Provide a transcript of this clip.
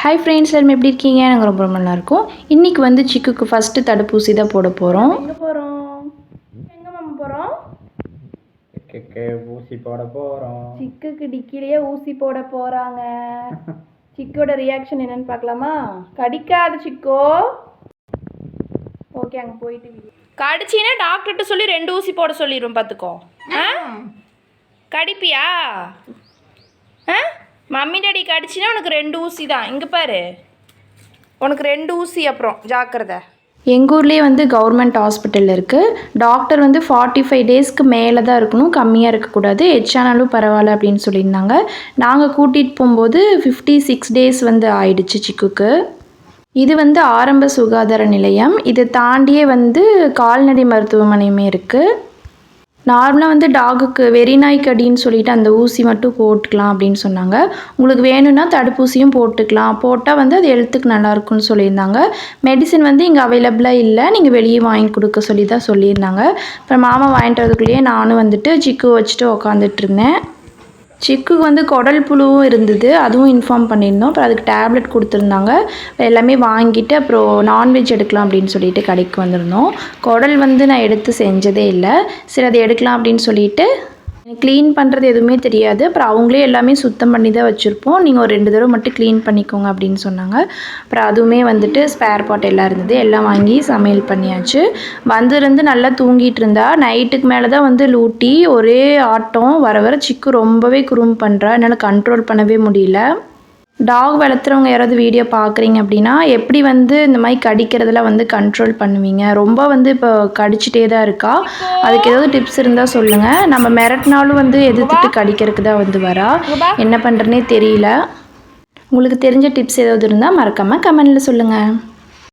Hi friends, எல்லாரும் எப்படி இருக்கீங்க? நாங்கள் ரொம்ப ரொம்ப நல்லாயிருக்கோம். இன்றைக்கி வந்து சிக்குக்கு ஃபஸ்ட்டு தடுப்பூசி தான் போட போகிறோம். எங்கே மாமா போகிறோம்? ஊசி போட போகிறோம். சிக்குக்கு டிக்கிலேயே ஊசி போட போகிறாங்க. சிக்கோட ரியாக்ஷன் என்னன்னு பார்க்கலாமா? கடிக்காத சிக்கோ. ஓகே, அங்கே போயிட்டு கடிச்சின்னா டாக்டர்கிட்ட சொல்லி 2 ஊசி போட சொல்லிடுவோம். பார்த்துக்கோ. கடிப்பியா? மம்மி டாடி கடிச்சின்னா உனக்கு 2 ஊசி தான். இங்கே பாரு, உனக்கு 2 ஊசி. அப்புறம் ஜாக்கிரதை. எங்கள் ஊர்லேயே வந்து கவர்மெண்ட் ஹாஸ்பிட்டல் இருக்குது. டாக்டர் வந்து 45 டேஸ்க்கு மேலே தான் இருக்கணும், கம்மியாக இருக்கக்கூடாது. எச்சானாலும் பரவாயில்ல அப்படின்னு சொல்லியிருந்தாங்க. நாங்கள் கூட்டிகிட்டு போகும்போது 56 டேஸ் வந்து ஆயிடுச்சு சிக்குக்கு. இது வந்து ஆரம்ப சுகாதார நிலையம். இதை தாண்டியே வந்து கால்நடை மருத்துவமனையுமே இருக்குது. நார்மலாக வந்து டாகுக்கு வெறிநாய் கடின்னு சொல்லிட்டு அந்த ஊசி மட்டும் போட்டுக்கலாம் அப்படின்னு சொன்னாங்க. உங்களுக்கு வேணும்னா தடுப்பூசியும் போட்டுக்கலாம். போட்டால் வந்து அது ஹெல்த்துக்கு நல்லாயிருக்குன்னு சொல்லியிருந்தாங்க. மெடிசின் வந்து இங்கே அவைலபிளாக இல்லை, நீங்கள் வெளியே வாங்கி கொடுக்க சொல்லி தான் சொல்லியிருந்தாங்க. அப்புறம் மாமா வாங்கிட்டு வரதுக்குள்ளேயே நானும் வந்துட்டு சிக்கு வச்சுட்டு உக்காந்துட்டு இருந்தேன். சிக்குக்கு வந்து குடல் புழுவும் இருந்தது, அதுவும் இன்ஃபார்ம் பண்ணியிருந்தோம். அப்புறம் அதுக்கு டேப்லெட் கொடுத்துருந்தாங்க. எல்லாமே வாங்கிட்டு அப்புறம் நான்வெஜ் எடுக்கலாம் அப்படின்னு சொல்லிட்டு கடைக்கு வந்திருந்தோம். குடல் வந்து நான் எடுத்து செஞ்சதே இல்லை. சரி, அதை எடுக்கலாம் அப்படின்னு சொல்லிட்டு க்ளீன் பண்ணுறது எதுவுமே தெரியாது. அப்புறம் அவங்களே எல்லாமே சுத்தம் பண்ணி தான் வச்சுருப்போம். நீங்கள் ஒரு 2 தடவை மட்டும் க்ளீன் பண்ணிக்கோங்க அப்படின்னு சொன்னாங்க. அப்புறம் அதுவுமே வந்துட்டு ஸ்பேர் பார்ட் எல்லாம் இருந்தது, எல்லாம் வாங்கி சமையல் பண்ணியாச்சு. வந்திருந்து நல்லா தூங்கிட்டு இருந்தா. நைட்டுக்கு மேலே தான் வந்து லூட்டி ஒரே ஆட்டம். வர வர சிக்கு ரொம்பவே குறும்பு பண்ணுறா. என்னால் கண்ட்ரோல் பண்ணவே முடியல. டாக் வளர்த்துறவங்க யாராவது வீடியோ பார்க்குறீங்க அப்படின்னா எப்படி வந்து இந்த மாதிரி கடிக்கிறதுலாம் வந்து கண்ட்ரோல் பண்ணுவீங்க? ரொம்ப வந்து இப்போ கடிச்சிட்டே தான் இருக்கா. அதுக்கு ஏதாவது டிப்ஸ் இருந்தால் சொல்லுங்கள். நம்ம மிரட்டினாலும் வந்து எதிர்த்துட்டு கடிக்கிறதுக்கு தான் வந்து வரா. என்ன பண்ணுறதுனே தெரியல. உங்களுக்கு தெரிஞ்ச டிப்ஸ் ஏதாவது இருந்தால் மறக்காமல் கமெண்டில் சொல்லுங்கள்.